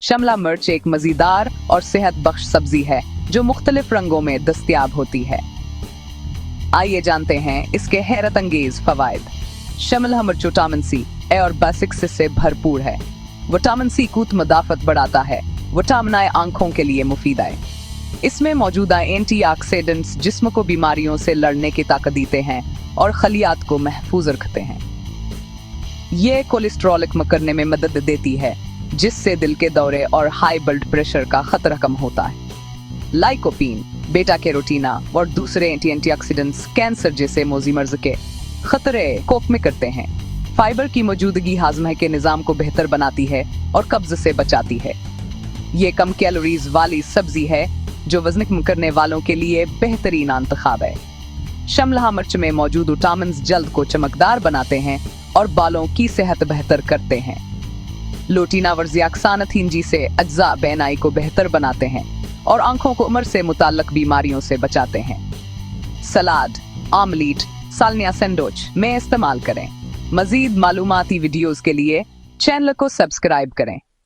शिमला मिर्च एक मजेदार और सेहत बख्श सब्जी है जो मुख्तलिफ रंगों में दस्तयाब होती है। आइए जानते हैं इसके हैरत अंगेज फवायद। शिमला मिर्च विटामिन सी, ए और B6 से भरपूर है। विटामिन सी कूत मदाफत बढ़ाता है। विटामिन ए आंखों के लिए मुफीद है। इसमें मौजूदा एंटीऑक्सीडेंट्स जिस्म को बीमारियों से लड़ने की ताकत देते हैं और खलियात को महफूज रखते हैं। ये कोलेस्ट्रॉल कम करने में मदद देती है, जिससे दिल के दौरे और हाई ब्लड प्रेशर का खतरा कम होता है। लाइकोपीन, बेटा कैरोटीना और दूसरे एंटीऑक्सीडेंट्स कैंसर जैसे मोजी मर्ज के खतरे को कम करते हैं। फाइबर की मौजूदगी हाजमे के निजाम को बेहतर बनाती है और कब्ज से बचाती है। ये कम कैलोरीज वाली सब्जी है जो वजन कम करने वालों के लिए बेहतरीन इंतखाब है। शिमला मिर्च में मौजूद विटामिन जल्द को चमकदार बनाते हैं और बालों की सेहत बेहतर करते हैं। लोटीना वर्जियाक्सानथीनजी से अज्जा बेनाई को बेहतर बनाते हैं और आंखों को उम्र से मुताल्लक बीमारियों से बचाते हैं। सलाद, आमलेट, सालनिया सैंडविच में इस्तेमाल करें। मजीद मालूमाती वीडियोस के लिए चैनल को सब्सक्राइब करें।